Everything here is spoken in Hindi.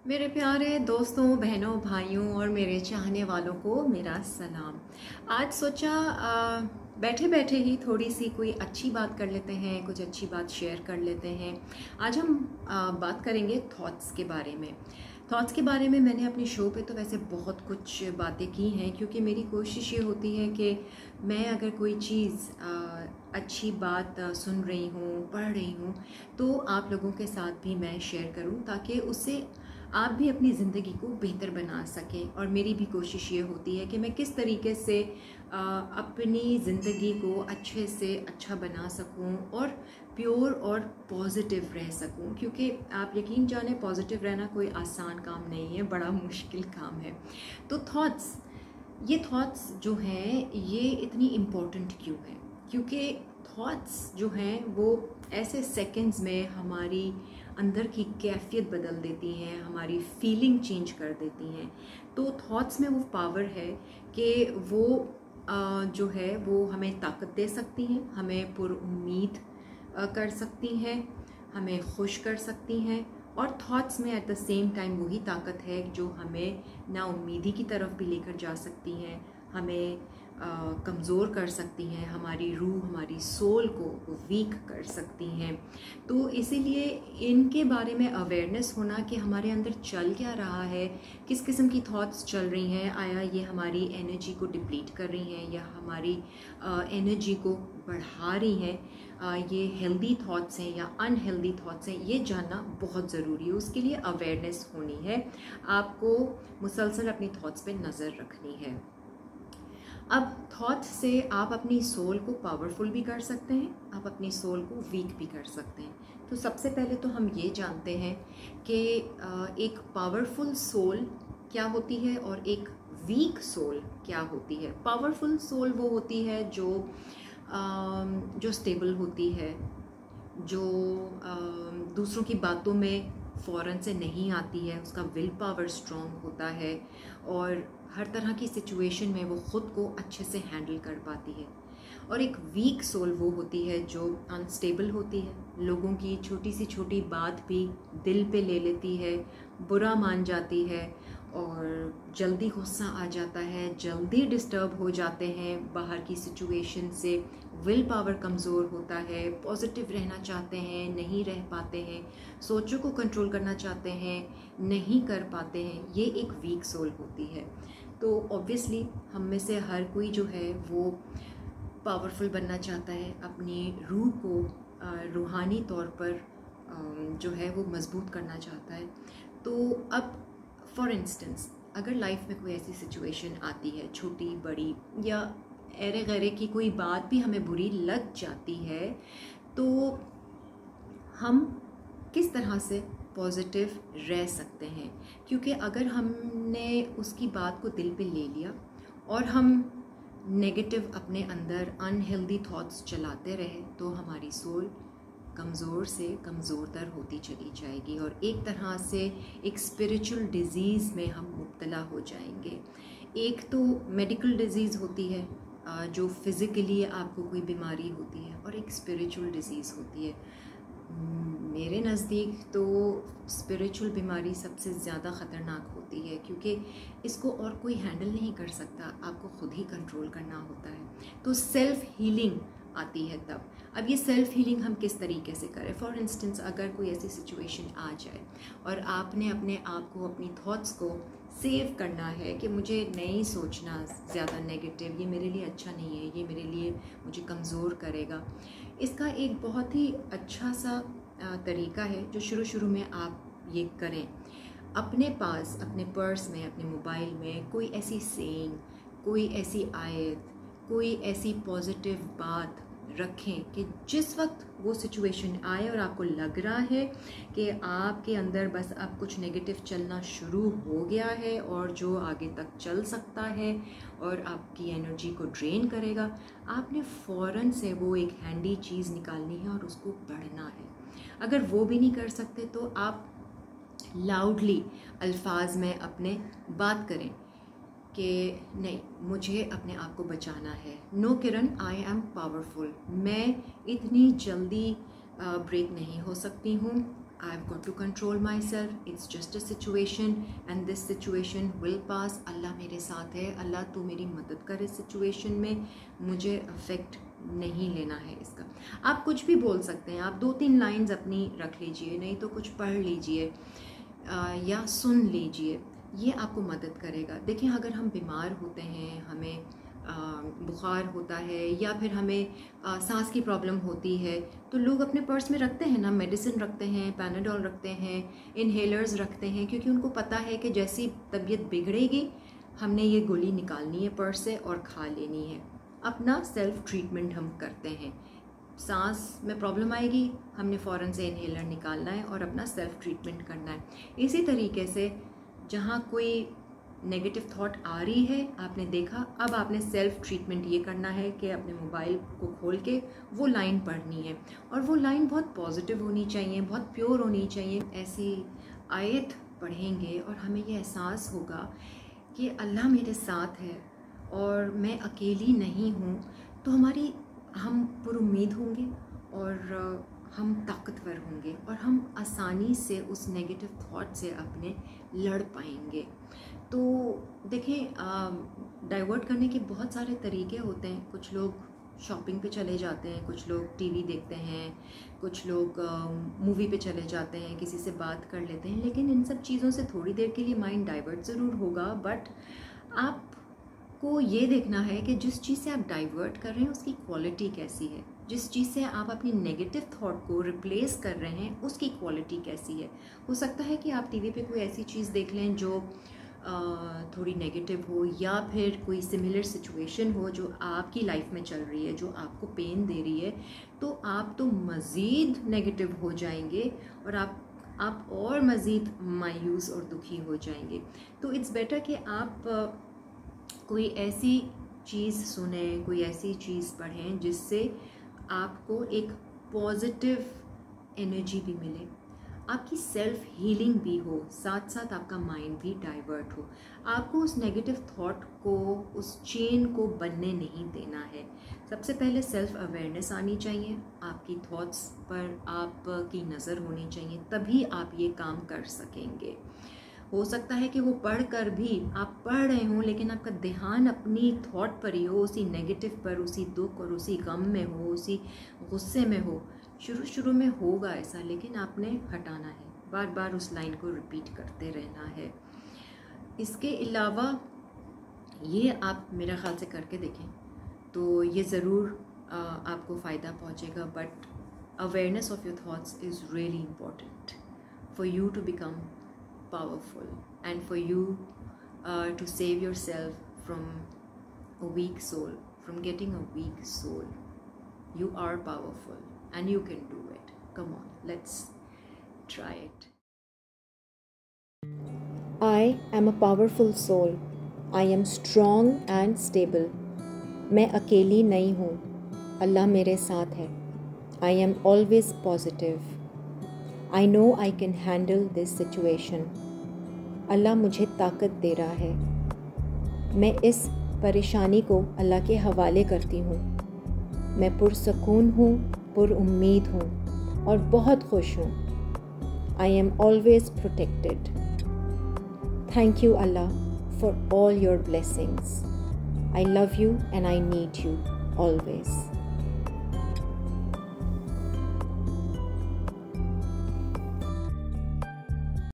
मेरे प्यारे दोस्तों, बहनों, भाइयों और मेरे चाहने वालों को मेरा सलाम। आज सोचा बैठे बैठे ही थोड़ी सी कोई अच्छी बात कर लेते हैं, कुछ अच्छी बात शेयर कर लेते हैं। आज हम बात करेंगे थॉट्स के बारे में। थॉट्स के बारे में मैंने अपने शो पे तो वैसे बहुत कुछ बातें की हैं, क्योंकि मेरी कोशिश ये होती है कि मैं अगर कोई चीज़ अच्छी बात सुन रही हूँ, पढ़ रही हूँ, तो आप लोगों के साथ भी मैं शेयर करूँ, ताकि उससे आप भी अपनी ज़िंदगी को बेहतर बना सकें। और मेरी भी कोशिश ये होती है कि मैं किस तरीके से अपनी ज़िंदगी को अच्छे से अच्छा बना सकूं और प्योर और पॉजिटिव रह सकूं, क्योंकि आप यकीन जाने पॉजिटिव रहना कोई आसान काम नहीं है, बड़ा मुश्किल काम है। तो ये थॉट्स जो हैं ये इतनी इम्पोर्टेंट क्यों है? क्योंकि थॉट्स जो हैं वो ऐसे सेकंड्स में हमारी अंदर की कैफियत बदल देती हैं, हमारी फीलिंग चेंज कर देती हैं। तो थॉट्स में वो पावर है कि वो जो है वो हमें ताकत दे सकती हैं, हमें पुरुम्मीद कर सकती हैं, हमें खुश कर सकती हैं। और थॉट्स में एट द सेम टाइम वही ताकत है जो हमें नाउम्मीदी की तरफ भी लेकर जा सकती हैं, हमें कमज़ोर कर सकती हैं, हमारी रूह, हमारी सोल को वीक कर सकती हैं। तो इसीलिए इनके बारे में अवेयरनेस होना कि हमारे अंदर चल क्या रहा है, किस किस्म की थॉट्स चल रही हैं, आया ये हमारी एनर्जी को डिप्लीट कर रही हैं या हमारी एनर्जी को बढ़ा रही हैं, ये हेल्दी थॉट्स हैं या अनहेल्दी थॉट्स हैं, ये जानना बहुत ज़रूरी है। उसके लिए अवेयरनेस होनी है, आपको मुसलसल अपनी थॉट्स पे नज़र रखनी है। अब थॉट्स से आप अपनी सोल को पावरफुल भी कर सकते हैं, आप अपनी सोल को वीक भी कर सकते हैं। तो सबसे पहले तो हम ये जानते हैं कि एक पावरफुल सोल क्या होती है और एक वीक सोल क्या होती है। पावरफुल सोल वो होती है जो स्टेबल होती है, जो दूसरों की बातों में फ़ौरन से नहीं आती है, उसका विल पावर स्ट्रॉन्ग होता है और हर तरह की सिचुएशन में वो ख़ुद को अच्छे से हैंडल कर पाती है। और एक वीक सोल वो होती है जो अनस्टेबल होती है, लोगों की छोटी सी छोटी बात भी दिल पे ले लेती है, बुरा मान जाती है और जल्दी गुस्सा आ जाता है, जल्दी डिस्टर्ब हो जाते हैं बाहर की सिचुएशन से, विल पावर कमज़ोर होता है, पॉजिटिव रहना चाहते हैं, नहीं रह पाते हैं, सोचों को कंट्रोल करना चाहते हैं, नहीं कर पाते हैं। ये एक वीक सोल होती है। तो ऑब्वियसली हम में से हर कोई जो है वो पावरफुल बनना चाहता है, अपनी रूह को रूहानी तौर पर जो है वो मज़बूत करना चाहता है। तो अब फॉर इंस्टेंस अगर लाइफ में कोई ऐसी सिचुएशन आती है, छोटी बड़ी या एरे गैरे की कोई बात भी हमें बुरी लग जाती है, तो हम किस तरह से पॉजिटिव रह सकते हैं? क्योंकि अगर हमने उसकी बात को दिल पे ले लिया और हम नेगेटिव अपने अंदर अनहेल्दी थॉट्स चलाते रहे, तो हमारी सोल कमज़ोर से कमज़ोरतर होती चली जाएगी और एक तरह से एक स्पिरिचुअल डिज़ीज़ में हम मुब्तला हो जाएंगे। एक तो मेडिकल डिज़ीज़ होती है जो फिज़िकली आपको कोई बीमारी होती है, और एक स्पिरिचुअल डिज़ीज़ होती है। मेरे नज़दीक तो स्पिरिचुअल बीमारी सबसे ज़्यादा ख़तरनाक होती है, क्योंकि इसको और कोई हैंडल नहीं कर सकता, आपको ख़ुद ही कंट्रोल करना होता है। तो सेल्फ़ हीलिंग आती है तब। अब ये सेल्फ़ हीलिंग हम किस तरीके से करें? फॉर इंस्टेंस अगर कोई ऐसी सिचुएशन आ जाए और आपने अपने आप को, अपनी थॉट्स को सेव करना है कि मुझे नहीं सोचना ज़्यादा नेगेटिव, ये मेरे लिए अच्छा नहीं है, ये मेरे लिए मुझे कमज़ोर करेगा। इसका एक बहुत ही अच्छा सा तरीका है जो शुरू में आप ये करें। अपने पास, अपने पर्स में, अपने मोबाइल में कोई ऐसी सेइंग, कोई ऐसी आयत, कोई ऐसी पॉजिटिव बात रखें कि जिस वक्त वो सिचुएशन आए और आपको लग रहा है कि आपके अंदर बस अब कुछ नेगेटिव चलना शुरू हो गया है और जो आगे तक चल सकता है और आपकी एनर्जी को ड्रेन करेगा, आपने फ़ौरन से वो एक हैंडी चीज़ निकालनी है और उसको पढ़ना है। अगर वो भी नहीं कर सकते तो आप लाउडली अल्फाज में अपने बात करें कि नहीं, मुझे अपने आप को बचाना है। No Kiran, I am powerful, मैं इतनी जल्दी ब्रेक नहीं हो सकती हूँ, I've got to control myself. It's just a situation and this situation will pass. अल्लाह मेरे साथ है, अल्लाह तू मेरी मदद कर इस सिचुएशन में, मुझे अफेक्ट नहीं लेना है इसका। आप कुछ भी बोल सकते हैं, आप 2-3 लाइंस अपनी रख लीजिए, नहीं तो कुछ पढ़ लीजिए या सुन लीजिए, ये आपको मदद करेगा। देखिए, अगर हम बीमार होते हैं, हमें बुखार होता है या फिर हमें सांस की प्रॉब्लम होती है, तो लोग अपने पर्स में रखते हैं ना, मेडिसिन रखते हैं, पैनाडोल रखते हैं, इनहेलर्स रखते हैं, क्योंकि उनको पता है कि जैसी तबीयत बिगड़ेगी हमने ये गोली निकालनी है पर्स से और खा लेनी है। अपना सेल्फ ट्रीटमेंट हम करते हैं। सांस में प्रॉब्लम आएगी, हमने फ़ौरन से इनहेलर निकालना है और अपना सेल्फ ट्रीटमेंट करना है। इसी तरीके से जहाँ कोई नेगेटिव थॉट आ रही है, आपने देखा, अब आपने सेल्फ ट्रीटमेंट ये करना है कि अपने मोबाइल को खोल के वो लाइन पढ़नी है और वो लाइन बहुत पॉजिटिव होनी चाहिए, बहुत प्योर होनी चाहिए। ऐसी आयत पढ़ेंगे और हमें ये एहसास होगा कि अल्लाह मेरे साथ है और मैं अकेली नहीं हूँ, तो हम पुरुम्मीद होंगे और हम ताकतवर होंगे और हम आसानी से उस नेगेटिव थॉट से अपने लड़ पाएंगे। तो देखें, डाइवर्ट करने के बहुत सारे तरीके होते हैं। कुछ लोग शॉपिंग पे चले जाते हैं, कुछ लोग टीवी देखते हैं, कुछ लोग मूवी पे चले जाते हैं, किसी से बात कर लेते हैं। लेकिन इन सब चीज़ों से थोड़ी देर के लिए माइंड डाइवर्ट ज़रूर होगा, बट आपको ये देखना है कि जिस चीज़ से आप डाइवर्ट कर रहे हैं उसकी क्वालिटी कैसी है, जिस चीज़ से आप अपनी नेगेटिव थॉट को रिप्लेस कर रहे हैं उसकी क्वालिटी कैसी है। हो सकता है कि आप टीवी पे कोई ऐसी चीज़ देख लें जो थोड़ी नेगेटिव हो, या फिर कोई सिमिलर सिचुएशन हो जो आपकी लाइफ में चल रही है, जो आपको पेन दे रही है, तो आप तो मज़ीद नेगेटिव हो जाएंगे और आप और मज़ीद मायूस और दुखी हो जाएंगे। तो इट्स बेटर कि आप कोई ऐसी चीज़ सुने, कोई ऐसी चीज़ पढ़ें जिससे आपको एक पॉजिटिव एनर्जी भी मिले, आपकी सेल्फ हीलिंग भी हो, साथ साथ आपका माइंड भी डाइवर्ट हो। आपको उस नेगेटिव थॉट को, उस चेन को बनने नहीं देना है। सबसे पहले सेल्फ अवेयरनेस आनी चाहिए, आपकी थॉट्स पर आपकी नज़र होनी चाहिए, तभी आप ये काम कर सकेंगे। हो सकता है कि वो पढ़ कर भी आप पढ़ रहे हों लेकिन आपका ध्यान अपनी थॉट पर ही हो, उसी नेगेटिव पर, उसी दुख और उसी गम में हो, उसी गुस्से में हो। शुरू में होगा ऐसा, लेकिन आपने हटाना है, बार बार उस लाइन को रिपीट करते रहना है। इसके अलावा ये आप मेरा ख्याल से करके देखें तो ये ज़रूर आपको फ़ायदा पहुंचेगा। But awareness of your thoughts is really important for you to become powerful and for you to save yourself from a weak soul, from getting a weak soul. You are powerful and you can do it. Come on, let's try it. I am a powerful soul. I am strong and stable. मैं अकेली नहीं हूँ, अल्लाह मेरे साथ है। I am always positive. I know I can handle this situation. अल्लाह मुझे ताकत दे रहा है। मैं इस परेशानी को अल्लाह के हवाले करती हूँ। मैं पुरसकून हूँ, पुरुम्मीद हूँ और बहुत खुश हूँ। I am always protected. Thank you Allah for all your blessings. I love you and I need you always.